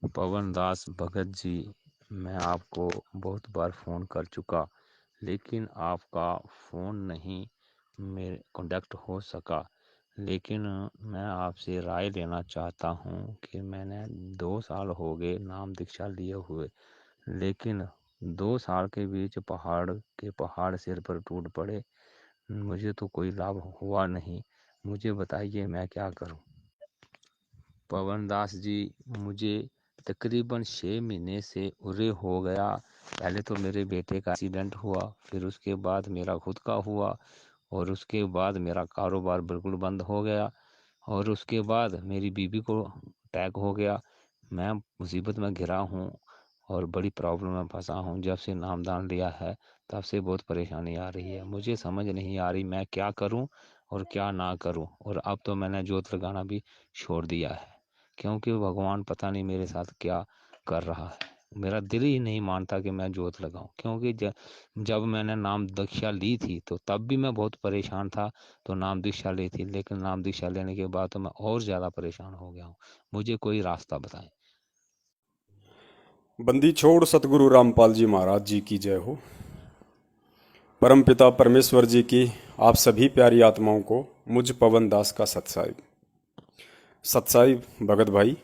पवन दास भगत जी, मैं आपको बहुत बार फ़ोन कर चुका, लेकिन आपका फ़ोन नहीं मेरे कॉन्टैक्ट हो सका। लेकिन मैं आपसे राय लेना चाहता हूँ कि मैंने 2 साल हो गए नाम दीक्षा लिए हुए, लेकिन 2 साल के बीच पहाड़ सिर पर टूट पड़े। मुझे तो कोई लाभ हुआ नहीं। मुझे बताइए मैं क्या करूँ? पवन दास जी, मुझे तकरीबन 6 महीने से उरे हो गया। पहले तो मेरे बेटे का एक्सीडेंट हुआ, फिर उसके बाद मेरा खुद का हुआ, और उसके बाद मेरा कारोबार बिल्कुल बंद हो गया, और उसके बाद मेरी बीवी को अटैक हो गया। मैं मुसीबत में घिरा हूँ और बड़ी प्रॉब्लम में फंसा हूँ। जब से नामदान लिया है तब से बहुत परेशानी आ रही है। मुझे समझ नहीं आ रही मैं क्या करूँ और क्या ना करूँ। और अब तो मैंने जोत लगाना भी छोड़ दिया है, क्योंकि भगवान पता नहीं मेरे साथ क्या कर रहा है। मेरा दिल ही नहीं मानता कि मैं जोत लगाऊं, क्योंकि जब मैंने नाम दीक्षा ली थी तो तब भी मैं बहुत परेशान था, तो नाम दीक्षा ली थी, लेकिन नाम दीक्षा लेने के बाद तो मैं और ज़्यादा परेशान हो गया हूँ। मुझे कोई रास्ता बताएं। बंदी छोड़ सतगुरु रामपाल जी महाराज जी की जय हो। परमपिता परमेश्वर जी की आप सभी प्यारी आत्माओं को मुझ पवन दास का सतसाहिब सतसाहिब भगत भाई,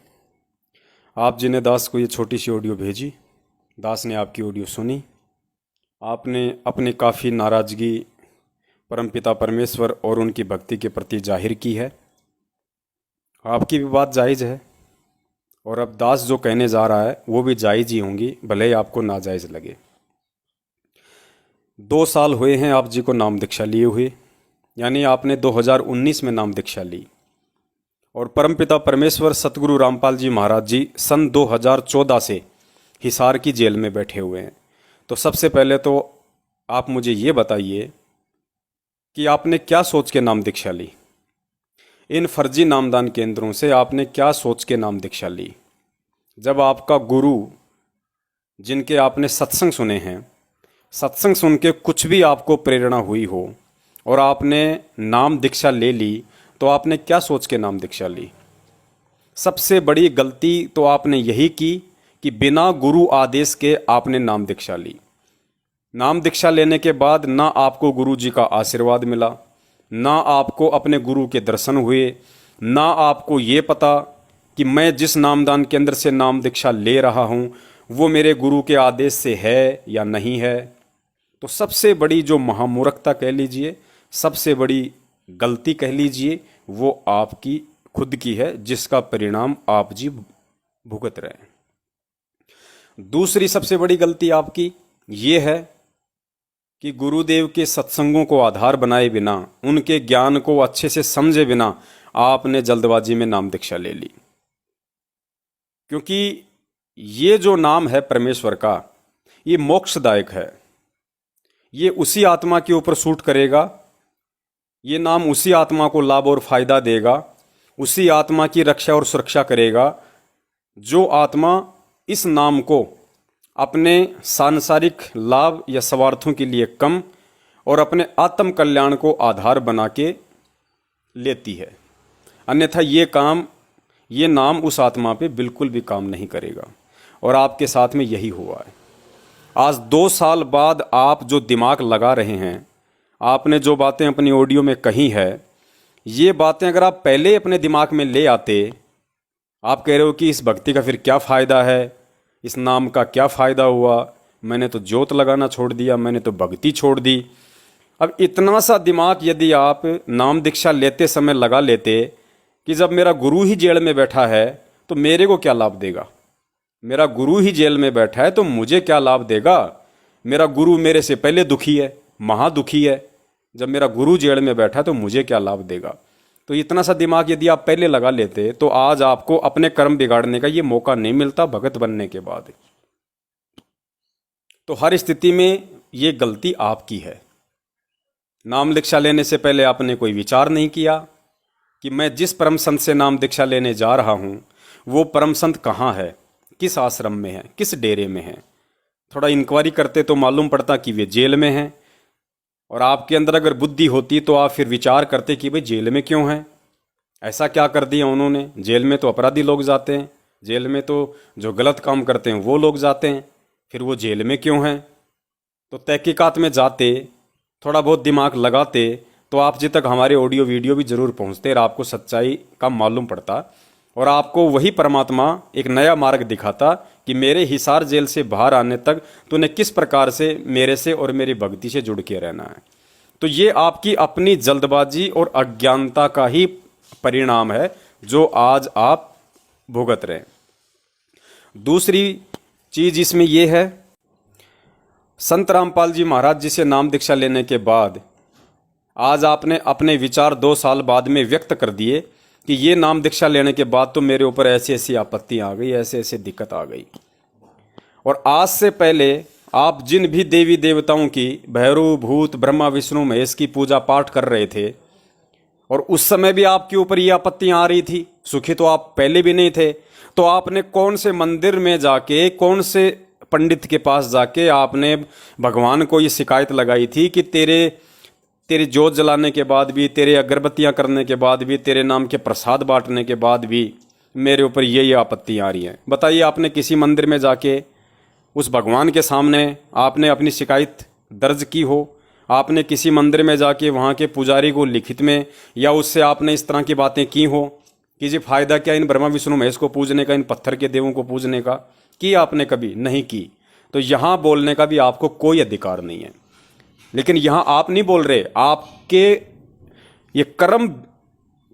आप जिन्हें दास को ये छोटी सी ऑडियो भेजी, दास ने आपकी ऑडियो सुनी। आपने अपनी काफ़ी नाराज़गी परमपिता परमेश्वर और उनकी भक्ति के प्रति जाहिर की है। आपकी भी बात जायज़ है, और अब दास जो कहने जा रहा है वो भी जायज़ ही होंगी, भले ही आपको नाजायज़ लगे। 2 साल हुए हैं आप जी को नाम दीक्षा लिए हुए, यानी आपने 2019 में नाम दीक्षा ली, और परमपिता परमेश्वर सतगुरु रामपाल जी महाराज जी सन 2014 से हिसार की जेल में बैठे हुए हैं। तो सबसे पहले तो आप मुझे ये बताइए कि आपने क्या सोच के नाम दीक्षा ली? इन फर्जी नामदान केंद्रों से आपने क्या सोच के नाम दीक्षा ली? जब आपका गुरु, जिनके आपने सत्संग सुने हैं, सत्संग सुन के कुछ भी आपको प्रेरणा हुई हो और आपने नाम दीक्षा ले ली, तो आपने क्या सोच के नाम दीक्षा ली? सबसे बड़ी गलती तो आपने यही की कि बिना गुरु आदेश के आपने नाम दीक्षा ली। नाम दीक्षा लेने के बाद ना आपको गुरु जी का आशीर्वाद मिला, ना आपको अपने गुरु के दर्शन हुए, ना आपको ये पता कि मैं जिस नामदान केंद्र से नाम दीक्षा ले रहा हूँ वो मेरे गुरु के आदेश से है या नहीं है। तो सबसे बड़ी जो महामूर्खता कह लीजिए, सबसे बड़ी गलती कह लीजिए, वो आपकी खुद की है, जिसका परिणाम आप जी भुगत रहे हैं। दूसरी सबसे बड़ी गलती आपकी ये है कि गुरुदेव के सत्संगों को आधार बनाए बिना, उनके ज्ञान को अच्छे से समझे बिना आपने जल्दबाजी में नाम दीक्षा ले ली। क्योंकि ये जो नाम है परमेश्वर का, ये मोक्षदायक है। ये उसी आत्मा के ऊपर सूट करेगा, ये नाम उसी आत्मा को लाभ और फायदा देगा, उसी आत्मा की रक्षा और सुरक्षा करेगा जो आत्मा इस नाम को अपने सांसारिक लाभ या स्वार्थों के लिए कम और अपने आत्म कल्याण को आधार बना के लेती है। अन्यथा ये नाम उस आत्मा पे बिल्कुल भी काम नहीं करेगा, और आपके साथ में यही हुआ है। आज 2 साल बाद आप जो दिमाग लगा रहे हैं, आपने जो बातें अपनी ऑडियो में कही है, ये बातें अगर आप पहले अपने दिमाग में ले आते, आप कह रहे हो कि इस भक्ति का फिर क्या फ़ायदा है, इस नाम का क्या फ़ायदा हुआ, मैंने तो जोत लगाना छोड़ दिया, मैंने तो भक्ति छोड़ दी। अब इतना सा दिमाग यदि आप नाम दीक्षा लेते समय लगा लेते कि जब मेरा गुरु ही जेल में बैठा है तो मेरे को क्या लाभ देगा, मेरा गुरु ही जेल में बैठा है तो मुझे क्या लाभ देगा, मेरा गुरु मेरे से पहले दुखी है, महादुखी है, जब मेरा गुरु जेल में बैठा है तो मुझे क्या लाभ देगा। तो इतना सा दिमाग यदि आप पहले लगा लेते तो आज आपको अपने कर्म बिगाड़ने का ये मौका नहीं मिलता भगत बनने के बाद। तो हर स्थिति में ये गलती आपकी है। नाम दीक्षा लेने से पहले आपने कोई विचार नहीं किया कि मैं जिस परम संत से नाम दीक्षा लेने जा रहा हूँ वो परम संत कहाँ है, किस आश्रम में है, किस डेरे में है। थोड़ा इंक्वायरी करते तो मालूम पड़ता कि वे जेल में हैं, और आपके अंदर अगर बुद्धि होती तो आप फिर विचार करते कि भाई जेल में क्यों हैं, ऐसा क्या कर दिया उन्होंने, जेल में तो अपराधी लोग जाते हैं, जेल में तो जो गलत काम करते हैं वो लोग जाते हैं, फिर वो जेल में क्यों हैं? तो तहकीकात में जाते, थोड़ा बहुत दिमाग लगाते, तो आप जी तक हमारे ऑडियो वीडियो भी जरूर पहुंचते और आपको सच्चाई का मालूम पड़ता, और आपको वही परमात्मा एक नया मार्ग दिखाता कि मेरे हिसार जेल से बाहर आने तक तूने किस प्रकार से मेरे से और मेरी भक्ति से जुड़ के रहना है। तो ये आपकी अपनी जल्दबाजी और अज्ञानता का ही परिणाम है जो आज आप भुगत रहे हैं। दूसरी चीज इसमें यह है, संत रामपाल जी महाराज जी से नाम दीक्षा लेने के बाद आज आपने अपने विचार 2 साल बाद में व्यक्त कर दिए कि ये नाम दीक्षा लेने के बाद तो मेरे ऊपर ऐसी ऐसी आपत्ति आ गई, ऐसे ऐसे दिक्कत आ गई। और आज से पहले आप जिन भी देवी देवताओं की, भैरव, भूत, ब्रह्मा, विष्णु, महेश की पूजा पाठ कर रहे थे, और उस समय भी आपके ऊपर ये आपत्तियां आ रही थी, सुखी तो आप पहले भी नहीं थे, तो आपने कौन से मंदिर में जाके, कौन से पंडित के पास जाके आपने भगवान को ये शिकायत लगाई थी कि तेरी जोत जलाने के बाद भी, तेरे अगरबत्तियां करने के बाद भी, तेरे नाम के प्रसाद बांटने के बाद भी मेरे ऊपर ये आपत्तियां आ रही हैं? बताइए, आपने किसी मंदिर में जाके उस भगवान के सामने आपने अपनी शिकायत दर्ज की हो? आपने किसी मंदिर में जाके वहाँ के पुजारी को लिखित में या उससे आपने इस तरह की बातें की हो कि जी फायदा क्या इन ब्रह्मा विष्णु महेश को पूजने का, इन पत्थर के देवों को पूजने का? की आपने कभी? नहीं की। तो यहाँ बोलने का भी आपको कोई अधिकार नहीं है। लेकिन यहाँ आप नहीं बोल रहे, आपके ये कर्म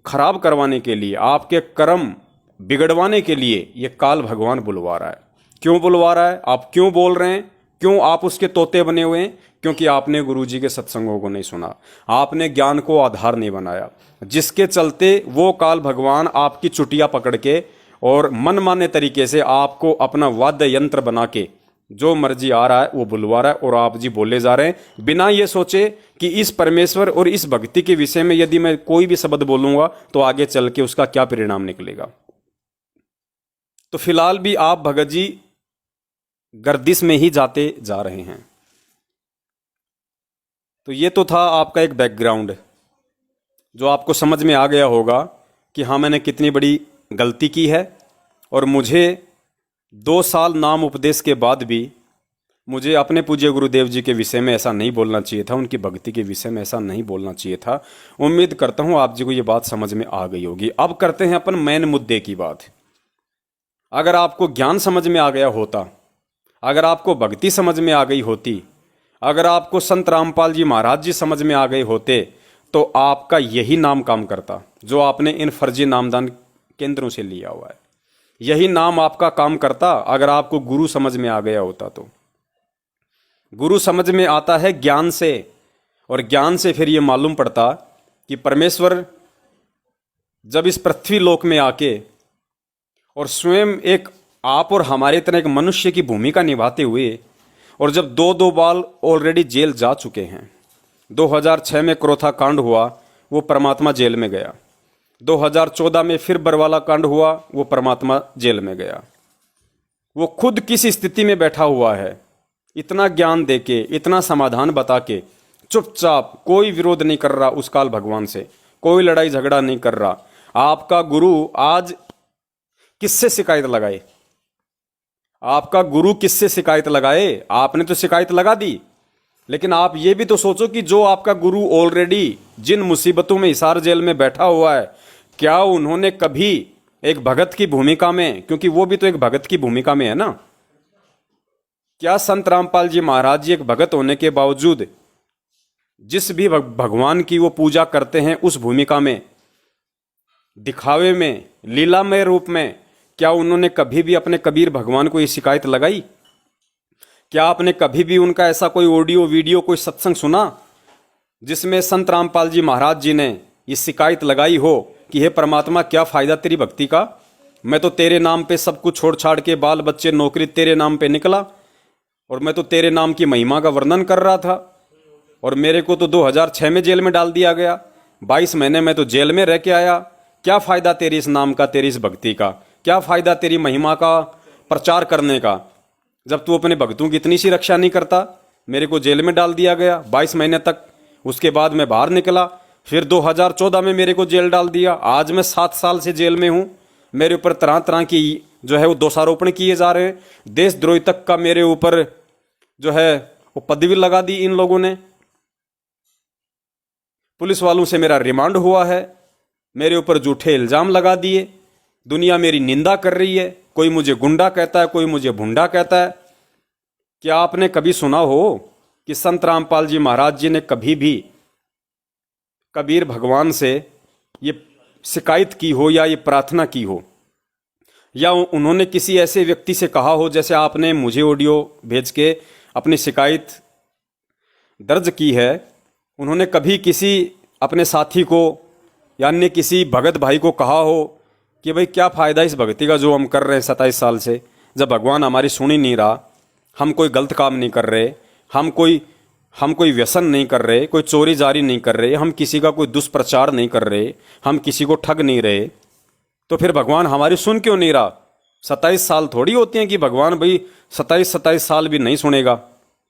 खराब करवाने के लिए, आपके कर्म बिगड़वाने के लिए ये काल भगवान बुलवा रहा है। क्यों बुलवा रहा है? आप क्यों बोल रहे हैं? क्यों आप उसके तोते बने हुए हैं? क्योंकि आपने गुरु जी के सत्संगों को नहीं सुना, आपने ज्ञान को आधार नहीं बनाया, जिसके चलते वो काल भगवान आपकी चुटिया पकड़ के और मनमाने तरीके से आपको अपना वाद्य यंत्र बना के जो मर्जी आ रहा है वो बुलवा रहा है, और आप जी बोले जा रहे हैं बिना ये सोचे कि इस परमेश्वर और इस भक्ति के विषय में यदि मैं कोई भी शब्द बोलूंगा तो आगे चल के उसका क्या परिणाम निकलेगा। तो फिलहाल भी आप भगत जी गर्दिश में ही जाते जा रहे हैं। तो ये तो था आपका एक बैकग्राउंड जो आपको समझ में आ गया होगा कि हाँ, मैंने कितनी बड़ी गलती की है, और मुझे 2 साल नाम उपदेश के बाद भी मुझे अपने पूज्य गुरुदेव जी के विषय में ऐसा नहीं बोलना चाहिए था, उनकी भक्ति के विषय में ऐसा नहीं बोलना चाहिए था। उम्मीद करता हूँ आप जी को ये बात समझ में आ गई होगी। अब करते हैं अपन मेन मुद्दे की बात। अगर आपको ज्ञान समझ में आ गया होता, अगर आपको भक्ति समझ में आ गई होती, अगर आपको संत रामपाल जी महाराज जी समझ में आ गए होते, तो आपका यही नाम काम करता जो आपने इन फर्जी नामदान केंद्रों से लिया हुआ है। यही नाम आपका काम करता अगर आपको गुरु समझ में आ गया होता। तो गुरु समझ में आता है ज्ञान से, और ज्ञान से फिर ये मालूम पड़ता कि परमेश्वर जब इस पृथ्वी लोक में आके और स्वयं एक आप और हमारे तरह एक मनुष्य की भूमिका निभाते हुए, और जब 2 बार ऑलरेडी जेल जा चुके हैं, 2006 में क्रोथा कांड हुआ, वो परमात्मा जेल में गया, 2014 में फिर बरवाला कांड हुआ, वो परमात्मा जेल में गया। वो खुद किस स्थिति में बैठा हुआ है, इतना ज्ञान देके, इतना समाधान बता के, चुपचाप कोई विरोध नहीं कर रहा उस काल भगवान से, कोई लड़ाई झगड़ा नहीं कर रहा। आपका गुरु आज किससे शिकायत लगाए? आपका गुरु किससे शिकायत लगाए? आपने तो शिकायत लगा दी, लेकिन आप ये भी तो सोचो कि जो आपका गुरु ऑलरेडी जिन मुसीबतों में हिसार जेल में बैठा हुआ है, क्या उन्होंने कभी एक भगत की भूमिका में, क्योंकि वो भी तो एक भगत की भूमिका में है ना, क्या संत रामपाल जी महाराज जी एक भगत होने के बावजूद जिस भी भगवान की वो पूजा करते हैं उस भूमिका में, दिखावे में, लीलामय रूप में, क्या उन्होंने कभी भी अपने कबीर भगवान को ये शिकायत लगाई? क्या आपने कभी भी उनका ऐसा कोई ऑडियो वीडियो, कोई सत्संग सुना जिसमें संत रामपाल जी महाराज जी ने ये शिकायत लगाई हो कि हे परमात्मा, क्या फायदा तेरी भक्ति का? मैं तो तेरे नाम पे सब कुछ छोड़ छाड़ के, बाल बच्चे, नौकरी तेरे नाम पे निकला, और मैं तो तेरे नाम की महिमा का वर्णन कर रहा था, और मेरे को तो 2006 में जेल में डाल दिया गया, 22 महीने में तो जेल में रह के आया। क्या फायदा तेरी इस नाम का, तेरी इस भक्ति का? क्या फायदा तेरी महिमा का प्रचार करने का, जब तू अपने भक्तों की इतनी सी रक्षा नहीं करता? मेरे को जेल में डाल दिया गया 22 महीने तक, उसके बाद मैं बाहर निकला, फिर 2014 में मेरे को जेल डाल दिया, आज मैं 7 साल से जेल में हूं। मेरे ऊपर तरह तरह की जो है वो दोषारोपण किए जा रहे हैं। देशद्रोही तक का मेरे ऊपर जो है वो पदवी लगा दी इन लोगों ने। पुलिस वालों से मेरा रिमांड हुआ है, मेरे ऊपर झूठे इल्जाम लगा दिए, दुनिया मेरी निंदा कर रही है, कोई मुझे गुंडा कहता है, कोई मुझे भुंडा कहता है। क्या आपने कभी सुना हो कि संत रामपाल जी महाराज जी ने कभी भी कबीर भगवान से ये शिकायत की हो या ये प्रार्थना की हो, या उन्होंने किसी ऐसे व्यक्ति से कहा हो जैसे आपने मुझे ऑडियो भेज के अपनी शिकायत दर्ज की है? उन्होंने कभी किसी अपने साथी को या अन्य किसी भगत भाई को कहा हो कि भाई क्या फ़ायदा इस भक्ति का जो हम कर रहे हैं 27 साल से, जब भगवान हमारी सुन ही नहीं रहा, हम कोई गलत काम नहीं कर रहे, हम कोई व्यसन नहीं कर रहे, कोई चोरी जारी नहीं कर रहे, हम किसी का कोई दुष्प्रचार नहीं कर रहे, हम किसी को ठग नहीं रहे, तो फिर भगवान हमारी सुन क्यों नहीं रहा? 27 साल थोड़ी होते हैं कि भगवान भाई 27 साल भी नहीं सुनेगा।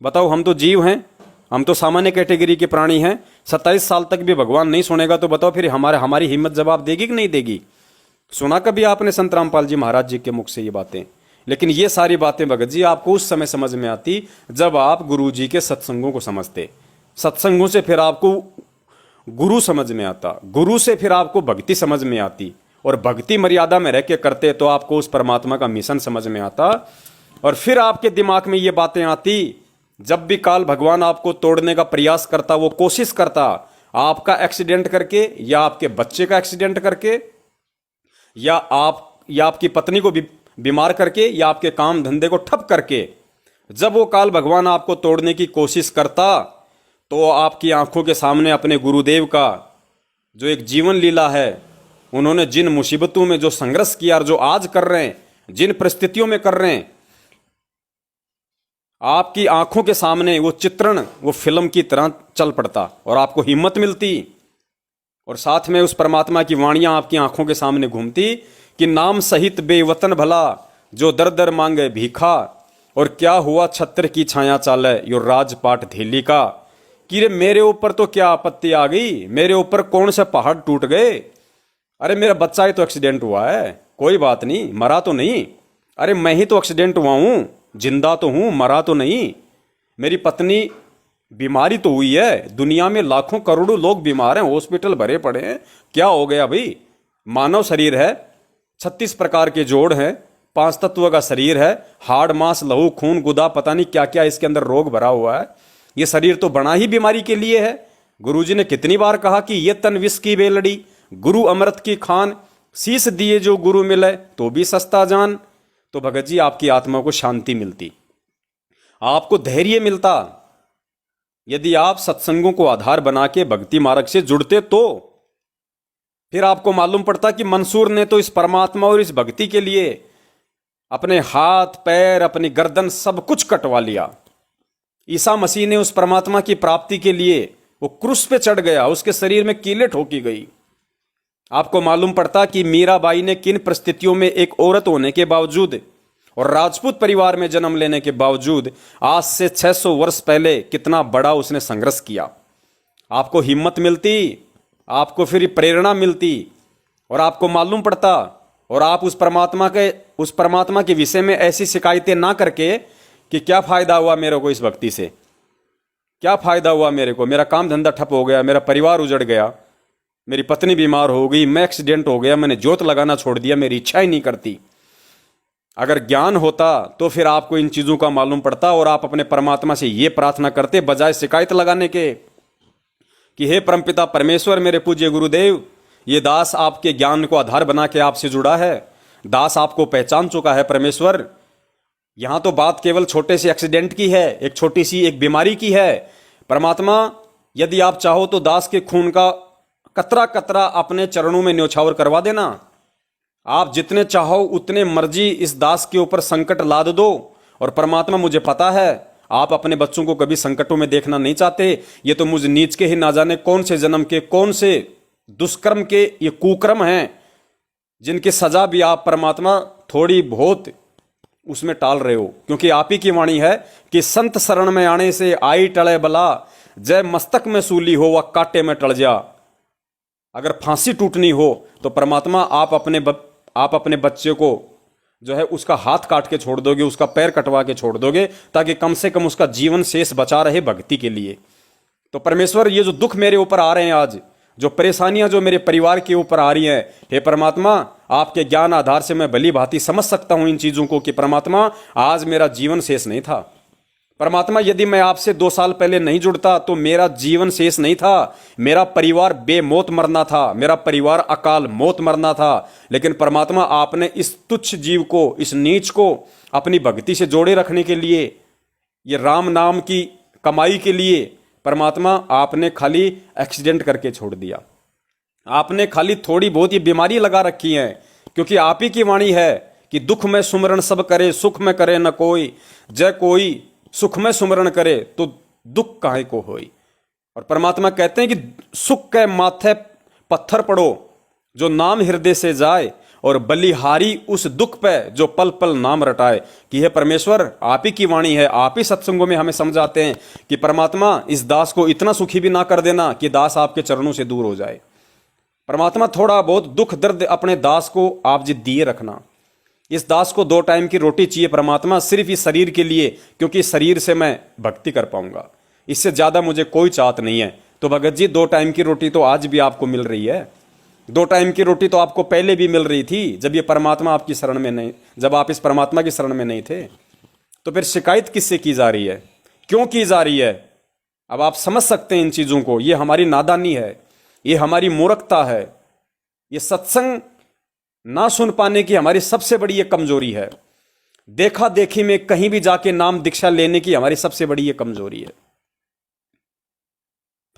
बताओ, हम तो जीव हैं, हम तो सामान्य कैटेगरी के प्राणी हैं। 27 साल तक भी भगवान नहीं सुनेगा तो बताओ फिर हमारी हिम्मत जवाब देगी कि नहीं देगी? सुना कभी आपने संत रामपाल जी महाराज जी के मुख से ये बातें? लेकिन ये सारी बातें भगत जी आपको उस समय समझ में आती जब आप गुरु जी के सत्संगों को समझते। सत्संगों से फिर आपको गुरु समझ में आता, गुरु से फिर आपको भक्ति समझ में आती, और भक्ति मर्यादा में रह के करते तो आपको उस परमात्मा का मिशन समझ में आता। और फिर आपके दिमाग में ये बातें आती, जब भी काल भगवान आपको तोड़ने का प्रयास करता, वो कोशिश करता आपका एक्सीडेंट करके, या आपके बच्चे का एक्सीडेंट करके, या आपकी पत्नी को बीमार करके, या आपके काम धंधे को ठप करके, जब वो काल भगवान आपको तोड़ने की कोशिश करता तो आपकी आंखों के सामने अपने गुरुदेव का जो एक जीवन लीला है, उन्होंने जिन मुसीबतों में जो संघर्ष किया और जो आज कर रहे हैं, जिन परिस्थितियों में कर रहे हैं, आपकी आंखों के सामने वो चित्रण वो फिल्म की तरह चल पड़ता और आपको हिम्मत मिलती, और साथ में उस परमात्मा की वाणियां आपकी आंखों के सामने घूमती कि नाम सहित बेवतन भला जो दर दर मांगे भीखा, और क्या हुआ छत्र की छाया चाले यो राजपाट धेली का। कि रे मेरे ऊपर तो क्या आपत्ति आ गई, मेरे ऊपर कौन से पहाड़ टूट गए? अरे मेरा बच्चा ही तो एक्सीडेंट हुआ है, कोई बात नहीं, मरा तो नहीं। अरे मैं ही तो एक्सीडेंट हुआ हूं, जिंदा तो हूं, मरा तो नहीं। मेरी पत्नी बीमारी तो हुई है, दुनिया में लाखों करोड़ों लोग बीमार हैं, हॉस्पिटल भरे पड़े हैं, क्या हो गया भाई? मानव शरीर है, 36 प्रकार के जोड़ हैं, 5 तत्व का शरीर है, हाड़ मांस लहू खून गुदा पता नहीं क्या क्या इसके अंदर रोग भरा हुआ है। ये शरीर तो बना ही बीमारी के लिए है। गुरुजी ने कितनी बार कहा कि ये तन विष की बेलड़ी, गुरु अमृत की खान, शीश दिए जो गुरु मिले तो भी सस्ता जान। तो भगत जी आपकी आत्मा को शांति मिलती, आपको धैर्य मिलता, यदि आप सत्संगों को आधार बना के भक्ति मार्ग से जुड़ते तो फिर आपको मालूम पड़ता कि मंसूर ने तो इस परमात्मा और इस भक्ति के लिए अपने हाथ पैर अपनी गर्दन सब कुछ कटवा लिया। ईसा मसीह ने उस परमात्मा की प्राप्ति के लिए वो क्रूस पे चढ़ गया, उसके शरीर में कीलें ठोकी गई। आपको मालूम पड़ता कि मीराबाई ने किन परिस्थितियों में एक औरत होने के बावजूद और राजपूत परिवार में जन्म लेने के बावजूद आज से 600 वर्ष पहले कितना बड़ा उसने संघर्ष किया। आपको हिम्मत मिलती, आपको फिर प्रेरणा मिलती, और आपको मालूम पड़ता, और आप उस परमात्मा के विषय में ऐसी शिकायतें ना करके कि क्या फायदा हुआ मेरे को इस भक्ति से, क्या फायदा हुआ मेरे को, मेरा काम धंधा ठप हो गया, मेरा परिवार उजड़ गया, मेरी पत्नी बीमार हो गई, मैं एक्सीडेंट हो गया, मैंने जोत लगाना छोड़ दिया, मेरी इच्छा ही नहीं करती। अगर ज्ञान होता तो फिर आपको इन चीजों का मालूम पड़ता और आप अपने परमात्मा से ये प्रार्थना करते बजाय शिकायत लगाने के कि हे परमपिता परमेश्वर, मेरे पूज्य गुरुदेव, ये दास आपके ज्ञान को आधार बना के आपसे जुड़ा है, दास आपको पहचान चुका है परमेश्वर। यहां तो बात केवल छोटे से एक्सीडेंट की है, एक छोटी सी एक बीमारी की है। परमात्मा, यदि आप चाहो तो दास के खून का कतरा कतरा अपने चरणों में न्योछावर करवा देना। आप जितने चाहो उतने मर्जी इस दास के ऊपर संकट लाद दो, और परमात्मा मुझे पता है आप अपने बच्चों को कभी संकटों में देखना नहीं चाहते। ये तो मुझ नीच के ही ना जाने कौन से जन्म के, कौन से दुष्कर्म के ये कुकर्म हैं, जिनकी सजा भी आप परमात्मा थोड़ी बहुत उसमें टाल रहे हो। क्योंकि आप ही की वाणी है कि संत शरण में आने से आई टले बला, जय मस्तक में सूली हो व कांटे में टल जा। अगर फांसी टूटनी हो तो परमात्मा आप अपने आप अपने बच्चे को जो है उसका हाथ काट के छोड़ दोगे, उसका पैर कटवा के छोड़ दोगे, ताकि कम से कम उसका जीवन शेष बचा रहे भक्ति के लिए। तो परमेश्वर, ये जो दुख मेरे ऊपर आ रहे हैं आज, जो परेशानियां जो मेरे परिवार के ऊपर आ रही हैं, हे परमात्मा, आपके ज्ञान आधार से मैं भली भांति समझ सकता हूं इन चीजों को कि परमात्मा आज मेरा जीवन शेष नहीं था। परमात्मा, यदि मैं आपसे 2 साल पहले नहीं जुड़ता तो मेरा जीवन शेष नहीं था, मेरा परिवार बेमौत मरना था, मेरा परिवार अकाल मौत मरना था। लेकिन परमात्मा, आपने इस तुच्छ जीव को, इस नीच को अपनी भक्ति से जोड़े रखने के लिए, ये राम नाम की कमाई के लिए, परमात्मा आपने खाली एक्सीडेंट करके छोड़ दिया। आपने खाली थोड़ी बहुत ये बीमारी लगा रखी है, क्योंकि आप ही की वाणी है कि दुख में सुमरण सब करे, सुख में करे न कोई, जय कोई सुख में सुमरण करे तो दुख काहे को होई। और परमात्मा कहते हैं कि सुख के माथे पत्थर पड़ो, जो नाम हृदय से जाए, और बलिहारी उस दुख पे जो पल पल नाम रटाए। कि हे परमेश्वर, आप ही की वाणी है, आप ही सत्संगों में हमें समझाते हैं कि परमात्मा इस दास को इतना सुखी भी ना कर देना कि दास आपके चरणों से दूर हो जाए। परमात्मा, थोड़ा बहुत दुख दर्द अपने दास को आप जी दिए रखना। इस दास को 2 टाइम की रोटी चाहिए परमात्मा, सिर्फ इस शरीर के लिए, क्योंकि इस शरीर से मैं भक्ति कर पाऊंगा, इससे ज्यादा मुझे कोई चाहत नहीं है। तो भगत जी, 2 टाइम की रोटी तो आज भी आपको मिल रही है, 2 टाइम की रोटी तो आपको पहले भी मिल रही थी, जब ये परमात्मा आपकी शरण में नहीं, जब आप इस परमात्मा की शरण में नहीं थे। तो फिर शिकायत किससे की जा रही है, क्यों की जा रही है? अब आप समझ सकते हैं इन चीजों को। ये हमारी नादानी है, ये हमारी मूर्खता है, ये सत्संग ना सुन पाने की हमारी सबसे बड़ी ये कमजोरी है। देखा देखी में कहीं भी जाके नाम दीक्षा लेने की हमारी सबसे बड़ी ये कमजोरी है।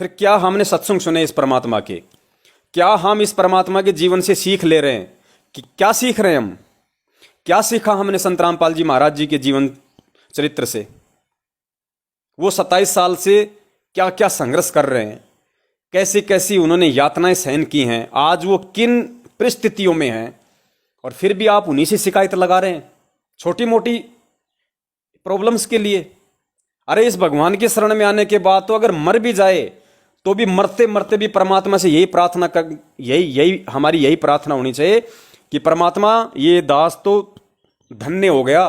फिर क्या हमने सत्संग सुने इस परमात्मा के? क्या हम इस परमात्मा के जीवन से सीख ले रहे हैं? कि क्या सीख रहे हैं हम? क्या सीखा हमने संत रामपाल जी महाराज जी के जीवन चरित्र से? वो 27 साल से क्या क्या संघर्ष कर रहे हैं, कैसी कैसी उन्होंने यातनाएं सहन की हैं, आज वो किन परिस्थितियों में हैं, और फिर भी आप उन्हीं से शिकायत लगा रहे हैं छोटी मोटी प्रॉब्लम्स के लिए। अरे इस भगवान की शरण में आने के बाद तो अगर मर भी जाए तो भी मरते मरते भी परमात्मा से यही प्रार्थना कर, यही हमारी यही प्रार्थना होनी चाहिए कि परमात्मा, ये दास तो धन्य हो गया,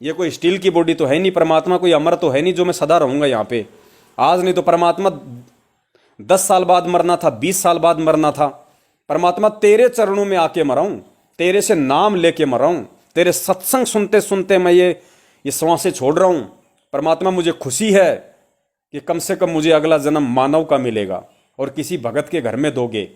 ये कोई स्टील की बॉडी तो है नहीं, परमात्मा कोई अमर तो है नहीं जो मैं सदा रहूंगा यहाँ पे। आज नहीं तो परमात्मा 10 साल बाद मरना था, 20 साल बाद मरना था। परमात्मा, तेरे चरणों में आके मरा हूं, तेरे से नाम लेके मरा हूं, तेरे सत्संग सुनते सुनते मैं ये श्वासें छोड़ रहा हूं। परमात्मा, मुझे खुशी है कि कम से कम मुझे अगला जन्म मानव का मिलेगा और किसी भगत के घर में दोगे,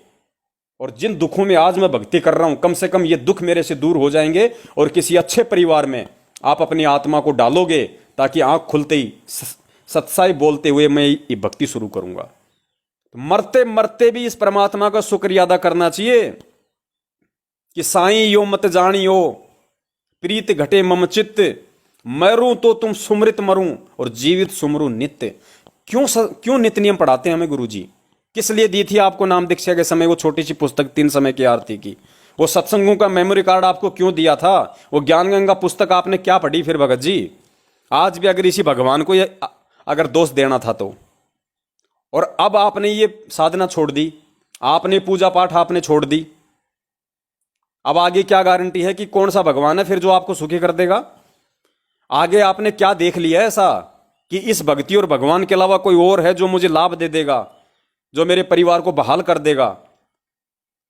और जिन दुखों में आज मैं भक्ति कर रहा हूं, कम से कम ये दुख मेरे से दूर हो जाएंगे और किसी अच्छे परिवार में आप अपनी आत्मा को डालोगे, ताकि आंख खुलते ही सत्साई बोलते हुए मैं ये भक्ति शुरू करूंगा। तो मरते मरते भी इस परमात्मा का शुक्रिया अदा करना चाहिए कि साईं यो मत जानियो, प्रीत घटे मम चित्त, मरूं तो तुम सुमृत मरूं और जीवित सुमरू नित्य। क्यों नित्य नियम पढ़ाते हैं हमें गुरुजी? किस लिए दी थी आपको नाम दीक्षा के समय वो छोटी सी पुस्तक 3 समय की आरती की? वो सत्संगों का मेमोरी कार्ड आपको क्यों दिया था? वो ज्ञान गंगा पुस्तक आपने क्या पढ़ी फिर भगत जी? आज भी अगर इसी भगवान को ये अगर दोष देना था तो, और अब आपने ये साधना छोड़ दी, आपने पूजा पाठ आपने छोड़ दी, अब आगे क्या गारंटी है कि कौन सा भगवान है फिर जो आपको सुखी कर देगा? आगे आपने क्या देख लिया ऐसा कि इस भक्ति और भगवान के अलावा कोई और है जो मुझे लाभ दे देगा, जो मेरे परिवार को बहाल कर देगा?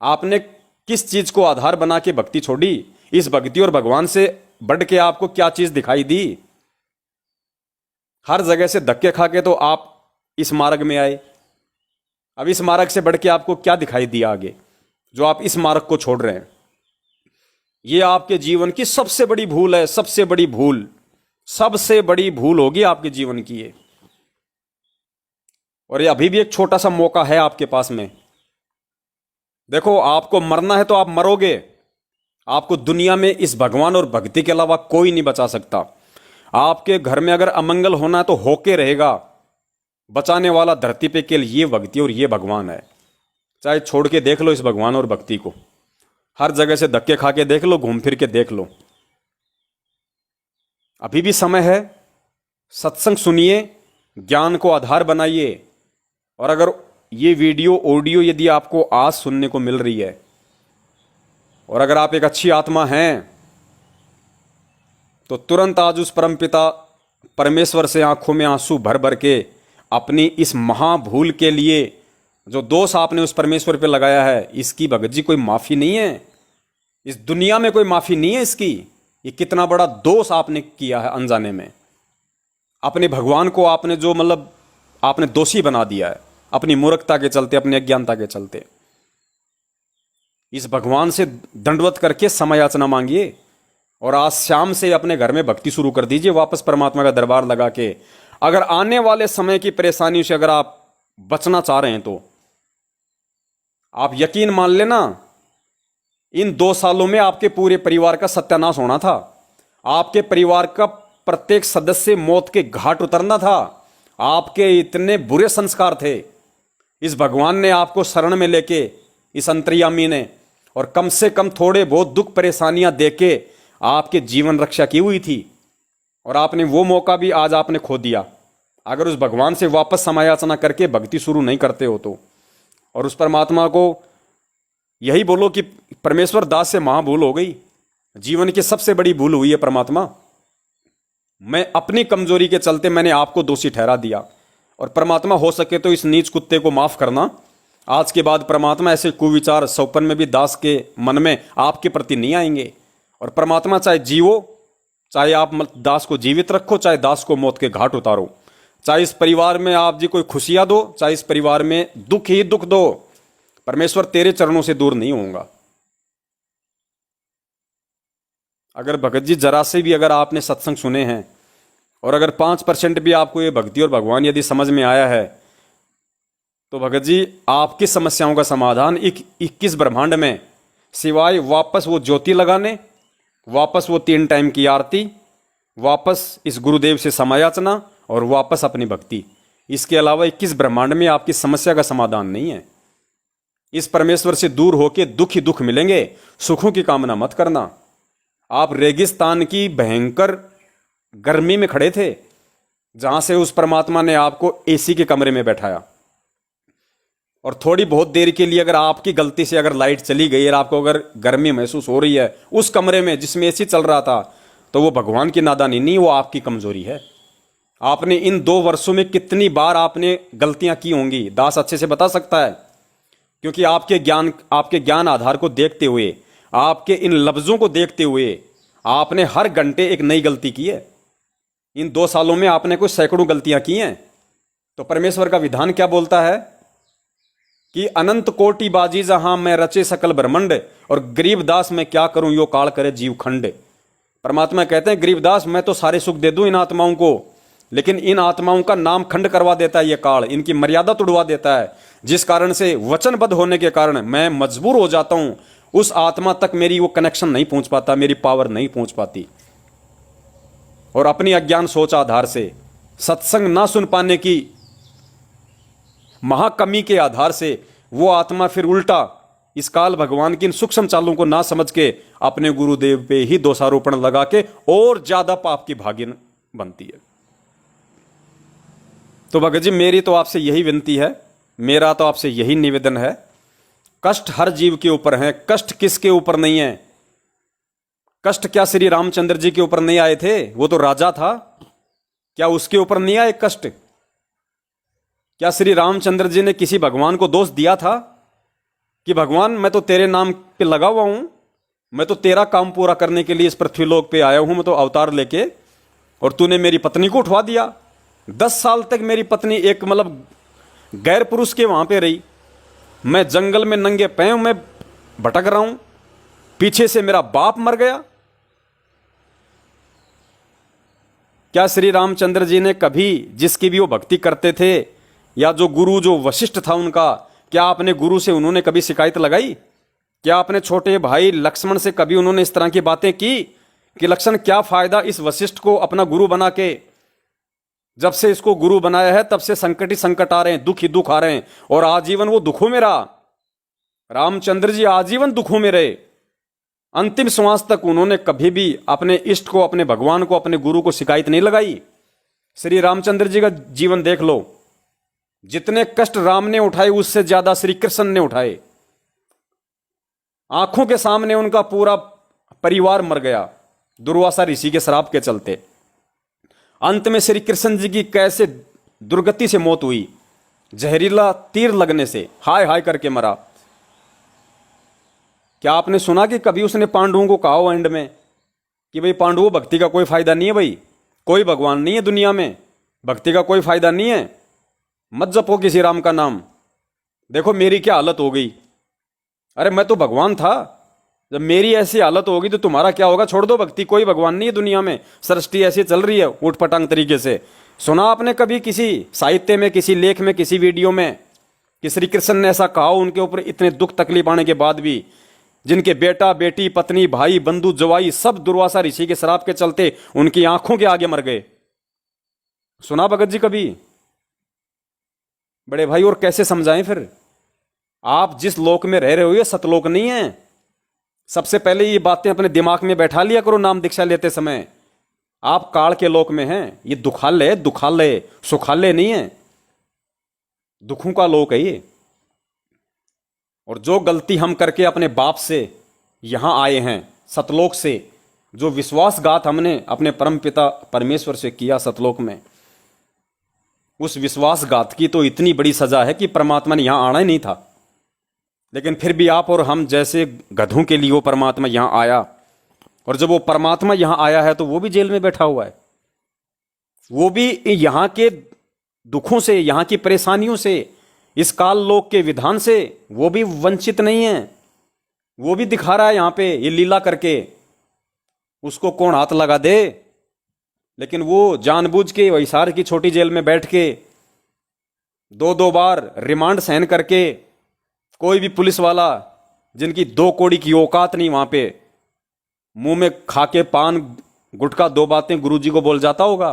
आपने किस चीज को आधार बना के भक्ति छोड़ी? इस भक्ति और भगवान से बढ़ के आपको क्या चीज दिखाई दी? हर जगह से धक्के खा के तो आप इस मार्ग में आए, अब इस मार्ग से बढ़ के आपको क्या दिखाई दिया आगे जो आप इस मार्ग को छोड़ रहे हैं? ये आपके जीवन की सबसे बड़ी भूल है, सबसे बड़ी भूल, सबसे बड़ी भूल होगी आपके जीवन की ये। और ये अभी भी एक छोटा सा मौका है आपके पास में। देखो, आपको मरना है तो आप मरोगे, आपको दुनिया में इस भगवान और भक्ति के अलावा कोई नहीं बचा सकता। आपके घर में अगर अमंगल होना है तो होके रहेगा। बचाने वाला धरती पे केवल ये भक्ति और ये भगवान है। चाहे छोड़ के देख लो इस भगवान और भक्ति को, हर जगह से धक्के खा के देख लो, घूम फिर के देख लो, अभी भी समय है। सत्संग सुनिए, ज्ञान को आधार बनाइए। और अगर ये वीडियो ऑडियो यदि आपको आज सुनने को मिल रही है और अगर आप एक अच्छी आत्मा हैं तो तुरंत आज उस परमपिता परमेश्वर से आंखों में आंसू भर भर के अपनी इस महाभूल के लिए, जो दोष आपने उस परमेश्वर पे लगाया है, इसकी भगत जी कोई माफी नहीं है। इस दुनिया में कोई माफी नहीं है इसकी। ये कितना बड़ा दोष आपने किया है अनजाने में। अपने भगवान को आपने जो मतलब आपने दोषी बना दिया है अपनी मूर्खता के चलते, अपनी अज्ञानता के चलते। इस भगवान से दंडवत करके समय याचना मांगिए और आज शाम से अपने घर में भक्ति शुरू कर दीजिए, वापस परमात्मा का दरबार लगा के। अगर आने वाले समय की परेशानियों से अगर आप बचना चाह रहे हैं तो आप यकीन मान लेना, इन 2 सालों में आपके पूरे परिवार का सत्यानाश होना था। आपके परिवार का प्रत्येक सदस्य मौत के घाट उतरना था। आपके इतने बुरे संस्कार थे। इस भगवान ने आपको शरण में लेके, इस अंतर्यामी ने, और कम से कम थोड़े बहुत दुख परेशानियां देके आपके जीवन रक्षा की हुई थी, और आपने वो मौका भी आज आपने खो दिया। अगर उस भगवान से वापस समायाचना करके भक्ति शुरू नहीं करते हो तो, और उस परमात्मा को यही बोलो कि परमेश्वर दास से महाभूल हो गई, जीवन की सबसे बड़ी भूल हुई है परमात्मा, मैं अपनी कमजोरी के चलते मैंने आपको दोषी ठहरा दिया। और परमात्मा हो सके तो इस नीच कुत्ते को माफ करना। आज के बाद परमात्मा ऐसे कुविचार सौपन में भी दास के मन में आपके प्रति नहीं आएंगे। और परमात्मा चाहे जीवो, चाहे आप दास को जीवित रखो, चाहे दास को मौत के घाट उतारो, चाहे इस परिवार में आप जी कोई खुशियां दो, चाहे इस परिवार में दुख ही दुख दो, परमेश्वर तेरे चरणों से दूर नहीं होऊंगा। अगर भगत जी जरा से भी अगर आपने सत्संग सुने हैं और अगर 5% भी आपको ये भक्ति और भगवान यदि समझ में आया है तो भगत जी आपकी समस्याओं का समाधान 21 ब्रह्मांड में, सिवाय वापस वो ज्योति लगाने, वापस वो 3 टाइम की आरती, वापस इस गुरुदेव से समायाचना और वापस अपनी भक्ति, इसके अलावा 21 ब्रह्मांड में आपकी समस्या का समाधान नहीं है। इस परमेश्वर से दूर होके दुख ही दुख मिलेंगे। सुखों की कामना मत करना। आप रेगिस्तान की भयंकर गर्मी में खड़े थे, जहां से उस परमात्मा ने आपको एसी के कमरे में बैठाया, और थोड़ी बहुत देर के लिए अगर आपकी गलती से अगर लाइट चली गई और आपको अगर गर्मी महसूस हो रही है उस कमरे में जिसमें एसी चल रहा था, तो वो भगवान की नादानी नहीं, वो आपकी कमजोरी है। आपने इन 2 वर्षों में कितनी बार आपने गलतियां की होंगी, दास अच्छे से बता सकता है, क्योंकि आपके ज्ञान आधार को देखते हुए, आपके इन लफ्जों को देखते हुए आपने हर घंटे एक नई गलती की है। इन 2 सालों में आपने कोई सैकड़ों गलतियां की हैं। तो परमेश्वर का विधान क्या बोलता है कि अनंत कोटि बाजी जहां मैं रचे सकल ब्रह्मंड, और गरीबदास मैं क्या करूं यो काल करे जीव खंड। परमात्मा कहते हैं गरीबदास मैं तो सारे सुख दे दूं इन आत्माओं को, लेकिन इन आत्माओं का नाम खंड करवा देता है ये काल, इनकी मर्यादा तोड़वा देता है, जिस कारण से वचनबद्ध होने के कारण मैं मजबूर हो जाता हूं, उस आत्मा तक मेरी वो कनेक्शन नहीं पहुंच पाता, मेरी पावर नहीं पहुंच पाती। और अपनी अज्ञान सोच आधार से, सत्संग ना सुन पाने की महाकमी के आधार से वो आत्मा फिर उल्टा इस काल भगवान की इन सूक्ष्म चालों को ना समझ के अपने गुरुदेव पे ही दोषारोपण लगा के और ज्यादा पाप की भागिन बनती है। तो भगत जी मेरी तो आपसे यही विनती है, मेरा तो आपसे यही निवेदन है, कष्ट हर जीव के ऊपर है, कष्ट किसके ऊपर नहीं है? कष्ट क्या श्री रामचंद्र जी के ऊपर नहीं आए थे? वो तो राजा था, क्या उसके ऊपर नहीं आए कष्ट? क्या श्री रामचंद्र जी ने किसी भगवान को दोष दिया था कि भगवान मैं तो तेरे नाम पे लगा हुआ हूं, मैं तो तेरा काम पूरा करने के लिए इस पृथ्वीलोक पे आया हूं, मैं तो अवतार लेके, और तूने मेरी पत्नी को उठवा दिया। 10 साल तक मेरी पत्नी एक मतलब गैर पुरुष के वहां पे रही, मैं जंगल में नंगे पैर में भटक रहा हूं, पीछे से मेरा बाप मर गया। क्या श्री रामचंद्र जी ने कभी जिसकी भी वो भक्ति करते थे, या जो गुरु जो वशिष्ठ था उनका, क्या अपने गुरु से उन्होंने कभी शिकायत लगाई? क्या अपने छोटे भाई लक्ष्मण से कभी उन्होंने इस तरह की बातें की कि लक्ष्मण क्या फायदा इस वशिष्ठ को अपना गुरु बना के, जब से इसको गुरु बनाया है तब से संकट ही संकट आ रहे हैं, दुख ही दुख आ रहे हैं, और आजीवन वो दुखों में रहा। रामचंद्र जी आजीवन दुखों में रहे, अंतिम श्वास तक उन्होंने कभी भी अपने इष्ट को, अपने भगवान को, अपने गुरु को शिकायत नहीं लगाई। श्री रामचंद्र जी का जीवन देख लो, जितने कष्ट राम ने उठाए उससे ज्यादा श्री कृष्ण ने उठाए। आंखों के सामने उनका पूरा परिवार मर गया दुर्वासा ऋषि के श्राप के चलते। अंत में श्री कृष्ण जी की कैसे दुर्गति से मौत हुई, जहरीला तीर लगने से हाय हाय करके मरा। क्या आपने सुना कि कभी उसने पांडवों को कहा हो एंड में कि भाई पांडवों, भक्ति का कोई फायदा नहीं है, भाई कोई भगवान नहीं है दुनिया में, भक्ति का कोई फायदा नहीं है, मत जपो किसी राम का नाम। देखो मेरी क्या हालत हो गई, अरे मैं तो भगवान था, जब मेरी ऐसी हालत होगी तो तुम्हारा क्या होगा। छोड़ दो भक्ति, कोई भगवान नहीं है दुनिया में, सृष्टि ऐसी चल रही है ऊटपटांग तरीके से। सुना आपने कभी किसी साहित्य में, किसी लेख में, किसी वीडियो में कि श्री कृष्ण ने ऐसा कहा उनके ऊपर इतने दुख तकलीफ आने के बाद भी, जिनके बेटा बेटी पत्नी भाई बंधु जवाई सब दुर्वासा ऋषि के श्राप के चलते उनकी आंखों के आगे मर गए? सुना भगत जी कभी? बड़े भाई और कैसे समझाएं फिर? आप जिस लोक में रह रहे हो ये सतलोक नहीं है। सबसे पहले ये बातें अपने दिमाग में बैठा लिया करो नाम दीक्षा लेते समय। आप काल के लोक में हैं, ये दुखालय दुखालय सुखालय नहीं है, दुखों का लोक है ये। और जो गलती हम करके अपने बाप से यहां आए हैं सतलोक से, जो विश्वासघात हमने अपने परम पिता परमेश्वर से किया सतलोक में, उस विश्वासघात की तो इतनी बड़ी सजा है कि परमात्मा ने यहां आना ही नहीं था। लेकिन फिर भी आप और हम जैसे गधों के लिए वो परमात्मा यहां आया। और जब वो परमात्मा यहां आया है तो वो भी जेल में बैठा हुआ है, वो भी यहां के दुखों से, यहां की परेशानियों से, इस काल लोक के विधान से वो भी वंचित नहीं है। वो भी दिखा रहा है यहां पे ये लीला करके, उसको कौन हाथ लगा दे। लेकिन वो जानबूझ के वैसार की छोटी जेल में बैठ के 2-2 बार रिमांड सहन करके, कोई भी पुलिस वाला जिनकी 2 कौड़ी की औकात नहीं वहां पे, मुंह में खा के पान गुटखा 2 बातें गुरुजी को बोल जाता होगा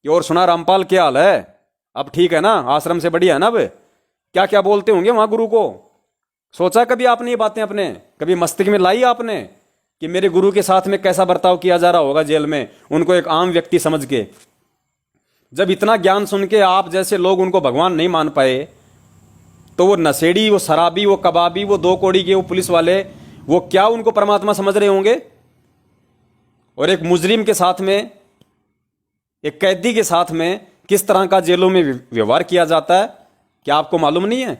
कि और सुना रामपाल क्या हाल है, अब ठीक है ना, आश्रम से बढ़िया है ना, अब क्या क्या बोलते होंगे वहां गुरु को। सोचा कभी आपने ये बातें अपने कभी मस्तिष्क में लाई आपने कि मेरे गुरु के साथ में कैसा बर्ताव किया जा रहा होगा जेल में, उनको एक आम व्यक्ति समझ के। जब इतना ज्ञान सुन के आप जैसे लोग उनको भगवान नहीं मान पाए, तो वो नशेड़ी, वो शराबी, वो कबाबी, वो 2 कौड़ी के वो पुलिस वाले, वो क्या उनको परमात्मा समझ रहे होंगे। और एक मुजरिम के साथ में, एक कैदी के साथ में किस तरह का जेलों में व्यवहार किया जाता है, क्या आपको मालूम नहीं है?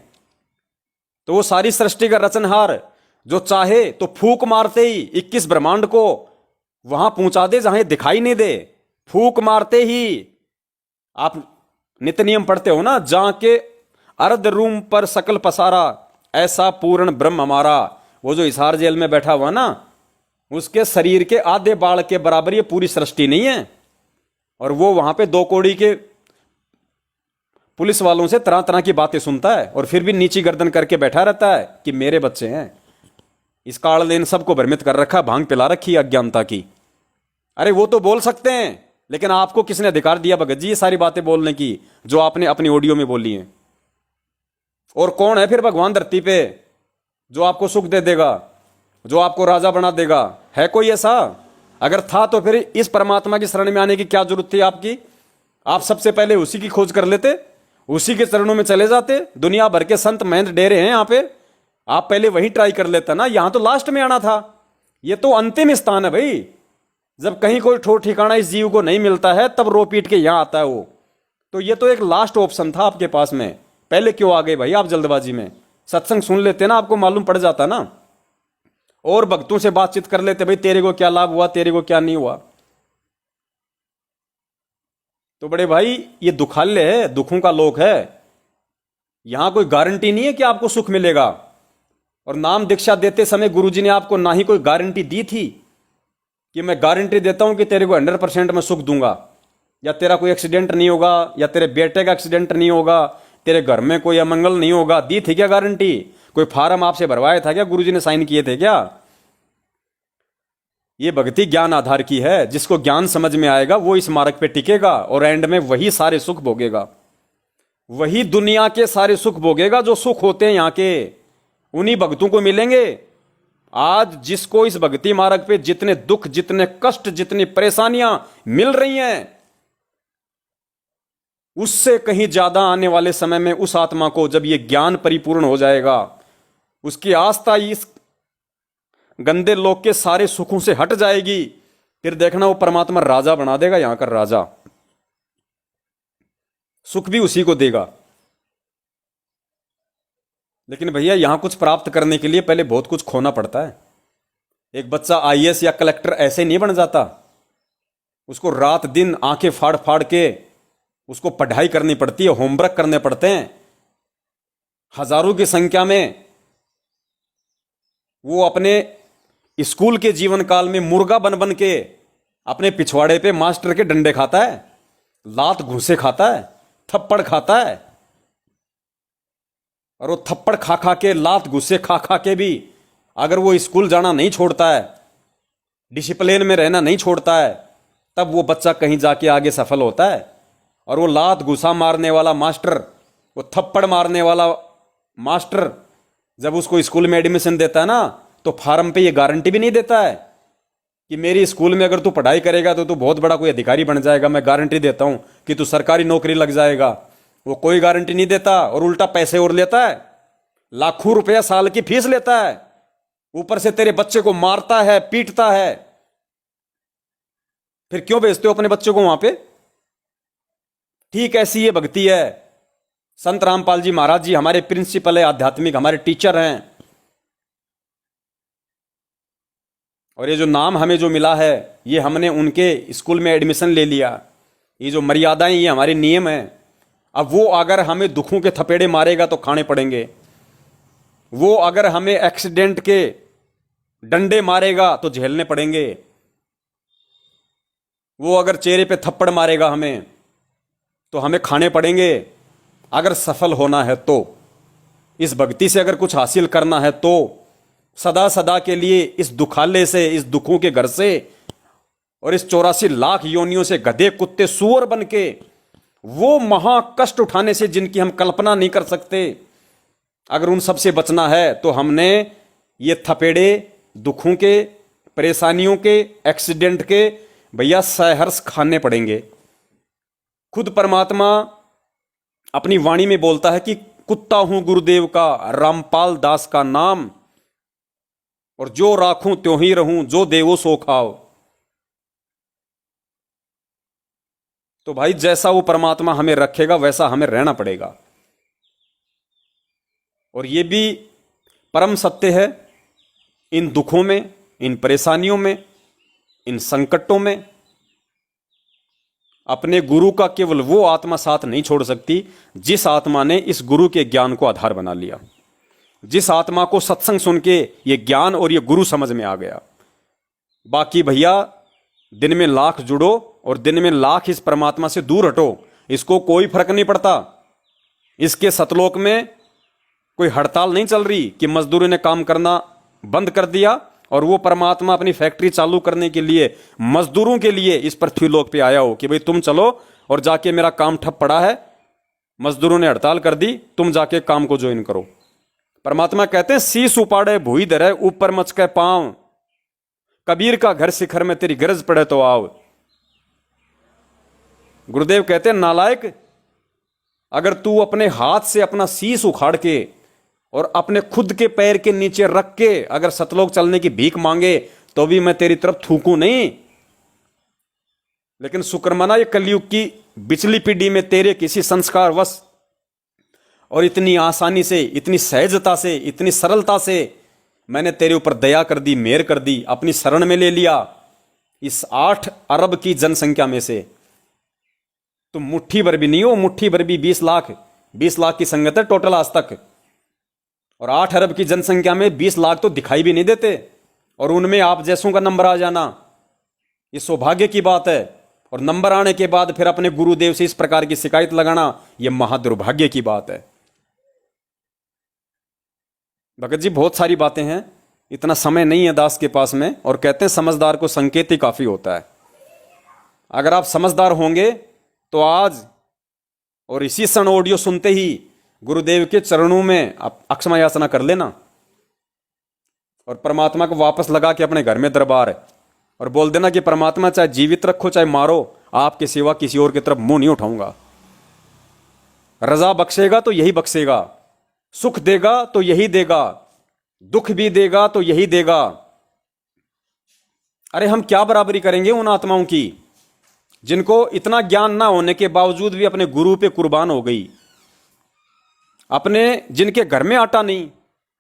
तो वो सारी सृष्टि का रचनहार जो चाहे तो फूक मारते ही 21 ब्रह्मांड को वहां पहुंचा दे जहां दिखाई नहीं दे। फूक मारते ही, आप नित्य नियम पढ़ते हो ना, जहां के अर्ध रूम पर सकल पसारा, ऐसा पूर्ण ब्रह्म हमारा। वो जो हिसार जेल में बैठा हुआ ना, उसके शरीर के आधे बाल के बराबर ये पूरी सृष्टि नहीं है। और वो वहां पे 2 कौड़ी के पुलिस वालों से तरह तरह की बातें सुनता है और फिर भी नीची गर्दन करके बैठा रहता है कि मेरे बच्चे हैं। इस काल ने इन सबको भ्रमित कर रखा, भांग पिला रखी अज्ञानता की। अरे वो तो बोल सकते हैं, लेकिन आपको किसने अधिकार दिया भगत जी ये सारी बातें बोलने की जो आपने अपनी ऑडियो में बोली हैं? और कौन है फिर भगवान धरती पे जो आपको सुख दे देगा, जो आपको राजा बना देगा? है कोई ऐसा? अगर था तो फिर इस परमात्मा की शरण में आने की क्या जरूरत थी आपकी? आप सबसे पहले उसी की खोज कर लेते, उसी के चरणों में चले जाते। दुनिया भर के संत महंत डेरे हैं यहाँ पे, आप पहले वही ट्राई कर लेता ना। यहां तो लास्ट में आना था, ये तो अंतिम स्थान है भाई। जब कहीं कोई ठोर ठिकाना इस जीव को नहीं मिलता है तब रो पीट के यहां आता है वो। तो ये तो एक लास्ट ऑप्शन था आपके पास में, पहले क्यों आ गए भाई आप जल्दबाजी में? सत्संग सुन लेते ना, आपको मालूम पड़ जाता ना, और भक्तों से बातचीत कर लेते, भाई तेरे को क्या लाभ हुआ, तेरे को क्या नहीं हुआ। तो बड़े भाई ये दुखालय है, दुखों का लोक है। यहां कोई गारंटी नहीं है कि आपको सुख मिलेगा। और नाम दीक्षा देते समय गुरुजी ने आपको ना ही कोई गारंटी दी थी कि मैं गारंटी देता हूं कि तेरे को 100% मैं सुख दूंगा, या तेरा कोई एक्सीडेंट नहीं होगा, या तेरे बेटे का एक्सीडेंट नहीं होगा, तेरे घर में कोई अमंगल नहीं होगा। दी थी क्या गारंटी? कोई फार्म आपसे भरवाया था क्या? गुरुजी ने साइन किए थे क्या? ये भक्ति ज्ञान आधार की है। जिसको ज्ञान समझ में आएगा वो इस मार्ग पे टिकेगा और एंड में वही सारे सुख भोगेगा, वही दुनिया के सारे सुख भोगेगा। जो सुख होते हैं यहाँ के उन्हीं भक्तों को मिलेंगे। आज जिसको इस भक्ति मार्ग पे जितने दुख, जितने कष्ट, जितनी परेशानियां मिल रही हैं, उससे कहीं ज्यादा आने वाले समय में उस आत्मा को जब ये ज्ञान परिपूर्ण हो जाएगा, उसकी आस्था इस गंदे लोक के सारे सुखों से हट जाएगी, फिर देखना वो परमात्मा राजा बना देगा, यहां का राजा, सुख भी उसी को देगा। लेकिन भैया यहां कुछ प्राप्त करने के लिए पहले बहुत कुछ खोना पड़ता है। एक बच्चा आईएएस या कलेक्टर ऐसे नहीं बन जाता, उसको रात दिन आंखें फाड़ फाड़ के उसको पढ़ाई करनी पड़ती है, होमवर्क करने पड़ते हैं। हजारों की संख्या में वो अपने स्कूल के जीवन काल में मुर्गा बन बन के अपने पिछवाड़े पे मास्टर के डंडे खाता है, लात घूंसे खाता है, थप्पड़ खाता है। और वो थप्पड़ खा खा के, लात घूंसे खा खा के भी अगर वो स्कूल जाना नहीं छोड़ता है, डिसिप्लिन में रहना नहीं छोड़ता है, तब वो बच्चा कहीं जाके आगे सफल होता है। और वो लात घुसा मारने वाला मास्टर, वो थप्पड़ मारने वाला मास्टर जब उसको स्कूल में एडमिशन देता है ना, तो फार्म पे ये गारंटी भी नहीं देता है कि मेरी स्कूल में अगर तू पढ़ाई करेगा तो तू बहुत बड़ा कोई अधिकारी बन जाएगा, मैं गारंटी देता हूं कि तू सरकारी नौकरी लग जाएगा। वो कोई गारंटी नहीं देता और उल्टा पैसे और लेता है, लाखों रुपया साल की फीस लेता है, ऊपर से तेरे बच्चे को मारता है, पीटता है। फिर क्यों भेजते हो अपने बच्चों को वहां पे? ठीक ऐसी ये भक्ति है। संत रामपाल जी महाराज जी हमारे प्रिंसिपल है, आध्यात्मिक हमारे टीचर हैं। और ये जो नाम हमें जो मिला है, ये हमने उनके स्कूल में एडमिशन ले लिया। ये जो मर्यादाएं, ये हमारे नियम हैं। अब वो अगर हमें दुखों के थपेड़े मारेगा तो खाने पड़ेंगे, वो अगर हमें एक्सीडेंट के डंडे मारेगा तो झेलने पड़ेंगे, वो अगर चेहरे पे थप्पड़ मारेगा हमें तो हमें खाने पड़ेंगे। अगर सफल होना है तो, इस भक्ति से अगर कुछ हासिल करना है तो, सदा सदा के लिए इस दुखाले से, इस दुखों के घर से और इस 84 लाख योनियों से गधे कुत्ते सूअर बन के वो महा कष्ट उठाने से जिनकी हम कल्पना नहीं कर सकते, अगर उन सब से बचना है तो हमने ये थपेड़े दुखों के, परेशानियों के, एक्सीडेंट के भैया सहर्ष खाने पड़ेंगे। खुद परमात्मा अपनी वाणी में बोलता है कि कुत्ता हूं गुरुदेव का, रामपाल दास का नाम, और जो राखूं त्यों ही रहूं, जो देवो सो खाओ। तो भाई जैसा वो परमात्मा हमें रखेगा वैसा हमें रहना पड़ेगा। और ये भी परम सत्य है, इन दुखों में, इन परेशानियों में, इन संकटों में अपने गुरु का केवल वो आत्मा साथ नहीं छोड़ सकती जिस आत्मा ने इस गुरु के ज्ञान को आधार बना लिया, जिस आत्मा को सत्संग सुन के ये ज्ञान और ये गुरु समझ में आ गया। बाकी भैया दिन में लाख जुड़ो और दिन में लाख इस परमात्मा से दूर हटो, इसको कोई फर्क नहीं पड़ता। इसके सतलोक में कोई हड़ताल नहीं चल रही कि मजदूरों ने काम करना बंद कर दिया और वो परमात्मा अपनी फैक्ट्री चालू करने के लिए मजदूरों के लिए इस पृथ्वीलोक पे आया हो कि भाई तुम चलो और जाके मेरा काम ठप पड़ा है, मजदूरों ने हड़ताल कर दी, तुम जाके काम को ज्वाइन करो। परमात्मा कहते हैं शीश उपाड़े भूई धरे ऊपर मच के पांव, कबीर का घर शिखर में तेरी गरज पड़े तो आओ। गुरुदेव कहते हैं नालायक, अगर तू अपने हाथ से अपना शीश उखाड़ के और अपने खुद के पैर के नीचे रख के अगर सतलोक चलने की भीख मांगे तो भी मैं तेरी तरफ थूकूं नहीं। लेकिन शुक्र मना ये कलयुग की बिचली पीढ़ी में तेरे किसी संस्कार वश और इतनी आसानी से, इतनी सहजता से, इतनी सरलता से मैंने तेरे ऊपर दया कर दी, मेहर कर दी, अपनी शरण में ले लिया। इस 8 अरब की जनसंख्या में से तुम मुट्ठी भर भी नहीं हो, मुट्ठी भर भी 20 लाख की संगत है टोटल आज तक, और 8 अरब की जनसंख्या में 20 लाख तो दिखाई भी नहीं देते, और उनमें आप जैसों का नंबर आ जाना ये सौभाग्य की बात है। और नंबर आने के बाद फिर अपने गुरुदेव से इस प्रकार की शिकायत लगाना यह महादुर्भाग्य की बात है। भगत जी बहुत सारी बातें हैं, इतना समय नहीं है दास के पास में, और कहते हैं समझदार को संकेत ही काफी होता है। अगर आप समझदार होंगे तो आज और इसी क्षण ऑडियो सुनते ही गुरुदेव के चरणों में आप अक्षमा याचना कर लेना और परमात्मा को वापस लगा के अपने घर में दरबार है और बोल देना कि परमात्मा चाहे जीवित रखो चाहे मारो, आपके सिवा किसी और की तरफ मुंह नहीं उठाऊंगा। रजा बख्शेगा तो यही बख्शेगा, सुख देगा तो यही देगा, दुख भी देगा तो यही देगा। अरे हम क्या बराबरी करेंगे उन आत्माओं की जिनको इतना ज्ञान ना होने के बावजूद भी अपने गुरु पे कुर्बान हो गई, अपने जिनके घर में आटा नहीं,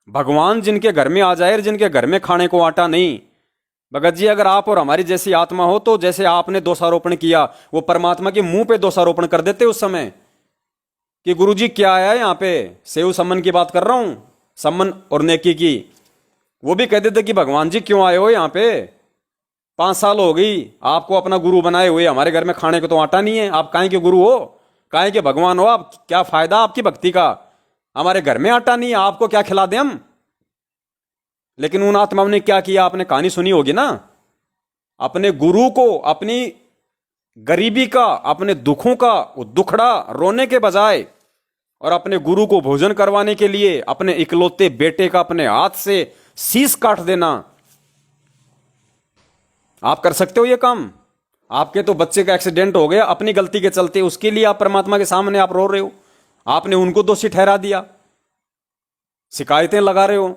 भगवान जिनके घर में आ जाए और जिनके घर में खाने को आटा नहीं। भगत जी अगर आप और हमारी जैसी आत्मा हो तो जैसे आपने दोषारोपण किया, वो परमात्मा के मुंह पे दोषारोपण कर देते उस समय कि गुरुजी क्या आया यहाँ पे, सेव सम्मन की बात कर रहा हूं, सम्मन और नेकी की। वो भी कह देते कि भगवान जी क्यों आए हो यहाँ पे, 5 साल हो गई आपको अपना गुरु बनाए हुए, हमारे घर में खाने को तो आटा नहीं है, आप काहे के गुरु हो, काहे के भगवान हो आप, क्या फायदा आपकी भक्ति का, हमारे घर में आटा नहीं है, आपको क्या खिला दें हम। लेकिन उन आत्माओं ने क्या किया, आपने कहानी सुनी होगी ना, अपने गुरु को अपनी गरीबी का, अपने दुखों का दुखड़ा रोने के बजाय और अपने गुरु को भोजन करवाने के लिए अपने इकलौते बेटे का अपने हाथ से शीश काट देना। आप कर सकते हो ये काम? आपके तो बच्चे का एक्सीडेंट हो गया अपनी गलती के चलते, उसके लिए आप परमात्मा के सामने आप रो रहे हो, आपने उनको दोषी ठहरा दिया, शिकायतें लगा रहे हो।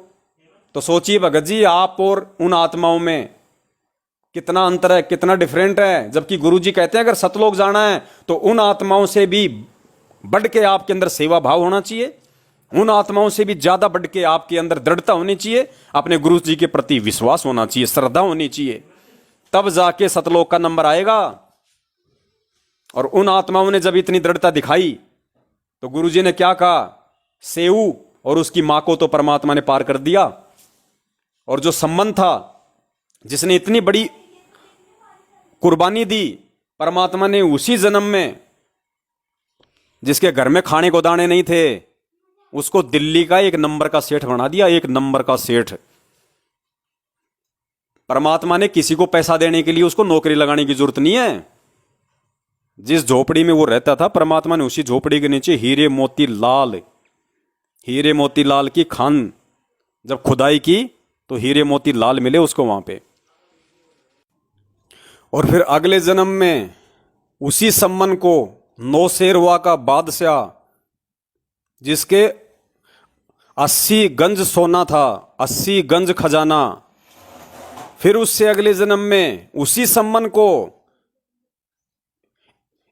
तो सोचिए भगत जी आप और उन आत्माओं में कितना अंतर है, कितना डिफरेंट है। जबकि गुरुजी कहते हैं अगर सतलोक जाना है तो उन आत्माओं से भी बढ़ के आपके अंदर सेवा भाव होना चाहिए, उन आत्माओं से भी ज्यादा बढ़ के आपके अंदर दृढ़ता होनी चाहिए, अपने गुरु जी के प्रति विश्वास होना चाहिए, श्रद्धा होनी चाहिए, तब जाके सतलोक का नंबर आएगा। और उन आत्माओं ने जब इतनी दृढ़ता दिखाई तो गुरुजी ने क्या कहा, सेऊ और उसकी मां को तो परमात्मा ने पार कर दिया, और जो संबंध था जिसने इतनी बड़ी कुर्बानी दी, परमात्मा ने उसी जन्म में, जिसके घर में खाने को दाने नहीं थे, उसको दिल्ली का 1 नंबर का सेठ बना दिया, 1 नंबर का सेठ। परमात्मा ने किसी को पैसा देने के लिए उसको नौकरी लगाने की जरूरत नहीं है। जिस झोपड़ी में वो रहता था परमात्मा ने उसी झोपड़ी के नीचे हीरे मोती लाल की खान जब खुदाई की तो हीरे मोती लाल मिले उसको वहां पे। और फिर अगले जन्म में उसी सम्मन को नौशेरवा का बादशाह, जिसके 80 गंज सोना था, 80 गंज खजाना, फिर उससे अगले जन्म में उसी सम्मन को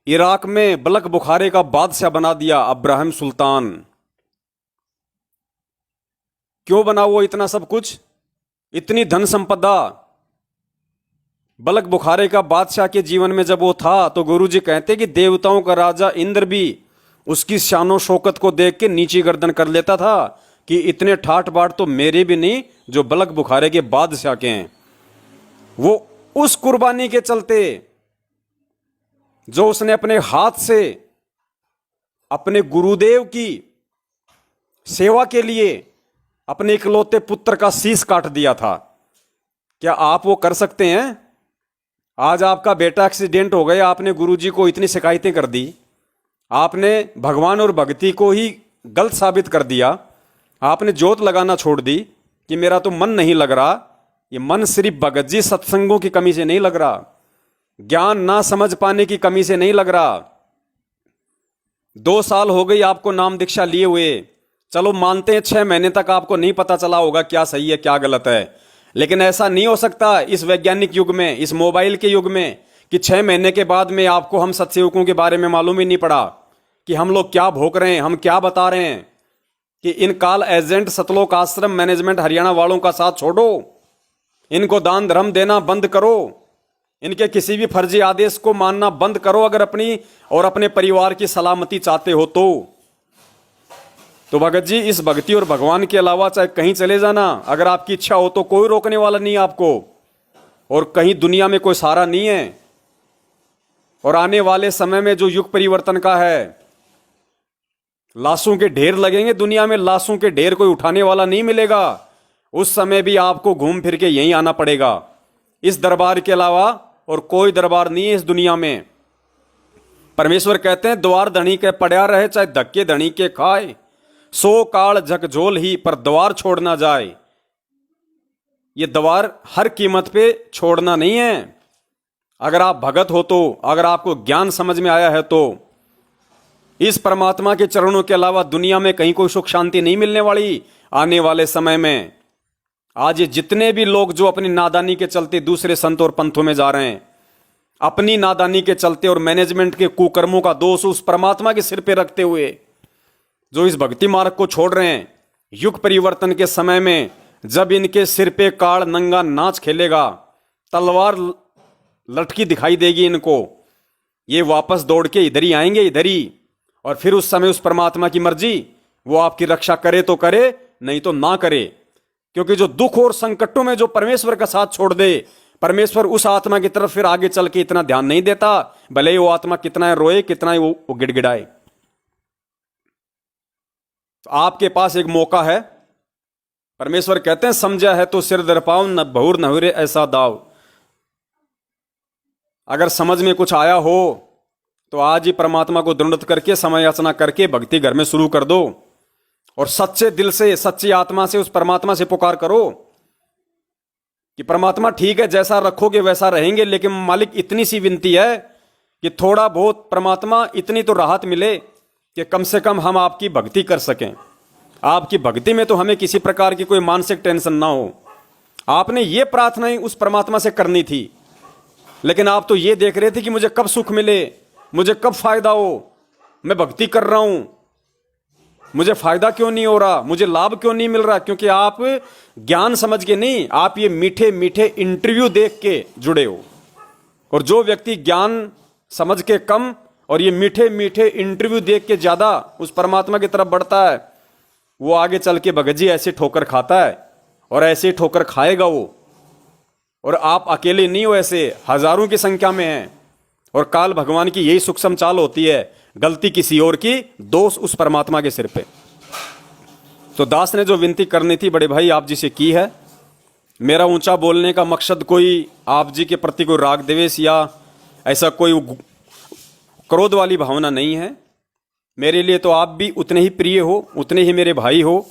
इराक में बलक बुखारे का बादशाह बना दिया, अब्राहिम सुल्तान। क्यों बना वो इतना सब कुछ, इतनी धन संपदा? बलक बुखारे का बादशाह के जीवन में जब वो था तो गुरुजी कहते कि देवताओं का राजा इंद्र भी उसकी शानो शौकत को देख के नीची गर्दन कर लेता था कि इतने ठाट बाट तो मेरे भी नहीं जो बलक बुखारे के बादशाह के हैं। वो उस कुर्बानी के चलते जो उसने अपने हाथ से अपने गुरुदेव की सेवा के लिए अपने इकलौते पुत्र का शीश काट दिया था, क्या आप वो कर सकते हैं? आज आपका बेटा एक्सीडेंट हो गया, आपने गुरुजी को इतनी शिकायतें कर दी, आपने भगवान और भक्ति को ही गलत साबित कर दिया, आपने जोत लगाना छोड़ दी कि मेरा तो मन नहीं लग रहा। ये मन सिर्फ भगत जी सत्संगों की कमी से नहीं लग रहा, ज्ञान ना समझ पाने की कमी से नहीं लग रहा। 2 साल हो गई आपको नाम दीक्षा लिए हुए, चलो मानते हैं 6 महीने तक आपको नहीं पता चला होगा क्या सही है क्या गलत है, लेकिन ऐसा नहीं हो सकता इस वैज्ञानिक युग में, इस मोबाइल के युग में, कि 6 महीने के बाद में आपको हम सत्सेवकों के बारे में मालूम ही नहीं पड़ा कि हम लोग क्या भोग रहे हैं, हम क्या बता रहे हैं। कि इन काल एजेंट सतलोक आश्रम मैनेजमेंट हरियाणा वालों का साथ छोड़ो, इनको दान धर्म देना बंद करो, इनके किसी भी फर्जी आदेश को मानना बंद करो अगर अपनी और अपने परिवार की सलामती चाहते हो तो भगत जी इस भक्ति और भगवान के अलावा चाहे कहीं चले जाना, अगर आपकी इच्छा हो तो कोई रोकने वाला नहीं आपको, और कहीं दुनिया में कोई सहारा नहीं है। और आने वाले समय में जो युग परिवर्तन का है, लाशों के ढेर लगेंगे दुनिया में, लाशों के ढेर कोई उठाने वाला नहीं मिलेगा। उस समय भी आपको घूम फिर के यहीं आना पड़ेगा, इस दरबार के अलावा और कोई दरबार नहीं है इस दुनिया में। परमेश्वर कहते हैं द्वार धनी के पड़ा रहे चाहे धक्के धनी के खाए, 100 काल झकझोल ही पर द्वार छोड़ना जाए। ये द्वार हर कीमत पे छोड़ना नहीं है। अगर आप भगत हो तो, अगर आपको ज्ञान समझ में आया है तो इस परमात्मा के चरणों के अलावा दुनिया में कहीं कोई सुख शांति नहीं मिलने वाली आने वाले समय में। आज ये जितने भी लोग जो अपनी नादानी के चलते दूसरे संत और पंथों में जा रहे हैं, अपनी नादानी के चलते और मैनेजमेंट के कुकर्मों का दोष उस परमात्मा के सिर पे रखते हुए जो इस भक्ति मार्ग को छोड़ रहे हैं, युग परिवर्तन के समय में जब इनके सिर पे काड़ नंगा नाच खेलेगा, तलवार लटकी दिखाई देगी इनको, ये वापस दौड़ के इधर ही आएंगे, इधर ही। और फिर उस समय उस परमात्मा की मर्जी, वो आपकी रक्षा करे तो करे, नहीं तो ना करे। क्योंकि जो दुख और संकटों में जो परमेश्वर का साथ छोड़ दे, परमेश्वर उस आत्मा की तरफ फिर आगे चल के इतना ध्यान नहीं देता, भले ही वो आत्मा कितना रोए, कितना ही वो गिड़गिड़ाए। तो आपके पास एक मौका है। परमेश्वर कहते हैं समझा है तो सिर दर पाओ, न बहुर नहुरे ऐसा दाव। अगर समझ में कुछ आया हो तो आज ही परमात्मा को दंडवत करके समय याचना करके भक्ति घर में शुरू कर दो और सच्चे दिल से, सच्ची आत्मा से उस परमात्मा से पुकार करो कि परमात्मा ठीक है, जैसा रखोगे वैसा रहेंगे, लेकिन मालिक इतनी सी विनती है कि थोड़ा बहुत परमात्मा इतनी तो राहत मिले कि कम से कम हम आपकी भक्ति कर सकें। आपकी भक्ति में तो हमें किसी प्रकार की कोई मानसिक टेंशन ना हो। आपने ये प्रार्थना ही उस परमात्मा से करनी थी, लेकिन आप तो ये देख रहे थे कि मुझे कब सुख मिले, मुझे कब फायदा हो, मैं भक्ति कर रहा हूं, मुझे फायदा क्यों नहीं हो रहा, मुझे लाभ क्यों नहीं मिल रहा। क्योंकि आप ज्ञान समझ के नहीं, आप ये मीठे मीठे इंटरव्यू देख के जुड़े हो। और जो व्यक्ति ज्ञान समझ के कम और ये मीठे मीठे इंटरव्यू देख के ज्यादा उस परमात्मा की तरफ बढ़ता है, वो आगे चल के भगत जी ऐसे ठोकर खाता है और ऐसे ठोकर खाएगा वो। और आप अकेले नहीं हो, ऐसे हजारों की संख्या में हैं। और काल भगवान की यही सूक्ष्म चाल होती है, गलती किसी और की, दोष उस परमात्मा के सिर पे। तो दास ने जो विनती करनी थी बड़े भाई आप जी से की है। मेरा ऊंचा बोलने का मकसद कोई आप जी के प्रति कोई राग द्वेष या ऐसा कोई क्रोध वाली भावना नहीं है। मेरे लिए तो आप भी उतने ही प्रिय हो, उतने ही मेरे भाई हो,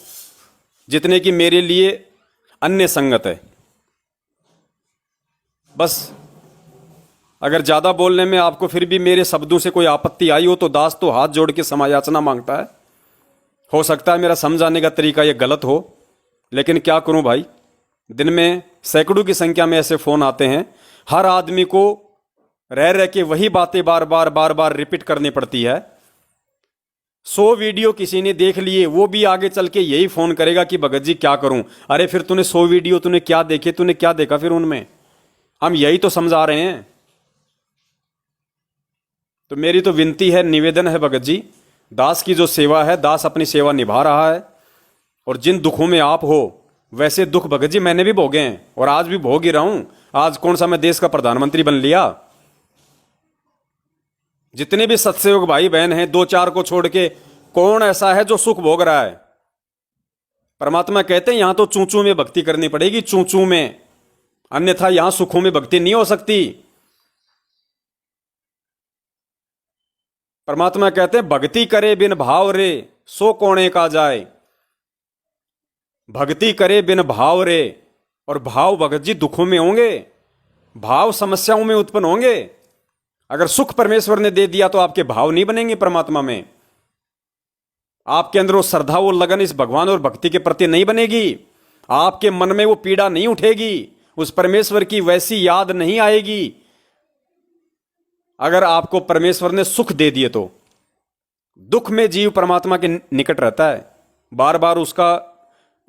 जितने कि मेरे लिए अन्य संगत है। बस अगर ज्यादा बोलने में आपको फिर भी मेरे शब्दों से कोई आपत्ति आई हो तो दास तो हाथ जोड़ के क्षमा याचना मांगता है। हो सकता है मेरा समझाने का तरीका ये गलत हो, लेकिन क्या करूं भाई, दिन में सैकड़ों की संख्या में ऐसे फोन आते हैं। हर आदमी को रह रह के वही बातें बार बार बार बार रिपीट करनी पड़ती है। 100 वीडियो किसी ने देख लिए, वो भी आगे चल के यही फोन करेगा कि भगत जी क्या करूं। अरे फिर तूने 100 वीडियो तूने क्या देखे, तूने क्या देखा फिर उनमें? हम यही तो समझा रहे हैं। तो मेरी तो विनती है, निवेदन है भगत जी, दास की जो सेवा है, दास अपनी सेवा निभा रहा है। और जिन दुखों में आप हो वैसे दुख भगत जी मैंने भी भोगे हैं और आज भी भोग ही रहा हूं। आज कौन सा मैं देश का प्रधानमंत्री बन लिया? जितने भी सत्सयोग भाई बहन हैं, 2-4 को छोड़ के कौन ऐसा है जो सुख भोग रहा है? परमात्मा कहते हैं यहां तो चूचू में भक्ति करनी पड़ेगी, चूचू में, अन्यथा यहां सुखों में भक्ति नहीं हो सकती। परमात्मा कहते हैं भक्ति करे बिन भाव रे सो कोणे का जाए। भक्ति करे बिन भाव रे, और भाव भगत जी दुखों में होंगे, भाव समस्याओं में उत्पन्न होंगे। अगर सुख परमेश्वर ने दे दिया तो आपके भाव नहीं बनेंगे परमात्मा में। आपके अंदर वो श्रद्धा, वो लगन इस भगवान और भक्ति के प्रति नहीं बनेगी। आपके मन में वो पीड़ा नहीं उठेगी, उस परमेश्वर की वैसी याद नहीं आएगी। अगर आपको परमेश्वर ने सुख दे दिए तो दुख में जीव परमात्मा के निकट रहता है, बार बार उसका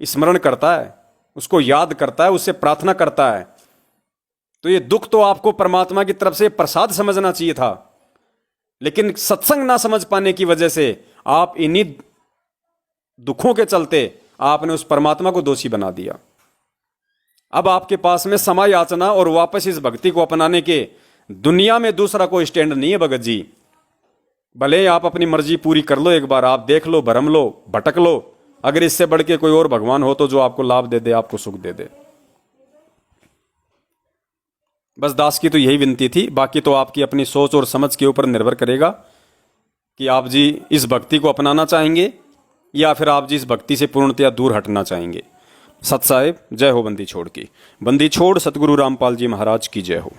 स्मरण करता है, उसको याद करता है, उससे प्रार्थना करता है। तो ये दुख तो आपको परमात्मा की तरफ से प्रसाद समझना चाहिए था, लेकिन सत्संग ना समझ पाने की वजह से आप इन्हीं दुखों के चलते आपने उस परमात्मा को दोषी बना दिया। अब आपके पास में समय याचना और वापस इस भक्ति को अपनाने के दुनिया में दूसरा कोई स्टैंड नहीं है भगत जी। भले आप अपनी मर्जी पूरी कर लो, एक बार आप देख लो, भरम लो, भटक लो। अगर इससे बढ़ के कोई और भगवान हो तो जो आपको लाभ दे दे, आपको सुख दे दे। बस दास की तो यही विनती थी। बाकी तो आपकी अपनी सोच और समझ के ऊपर निर्भर करेगा कि आप जी इस भक्ति को अपनाना चाहेंगे या फिर आप जी इस भक्ति से पूर्णतया दूर हटना चाहेंगे। सत साहेब, जय हो बंदी छोड़ की। बंदी छोड़ सतगुरु रामपाल जी महाराज की जय हो।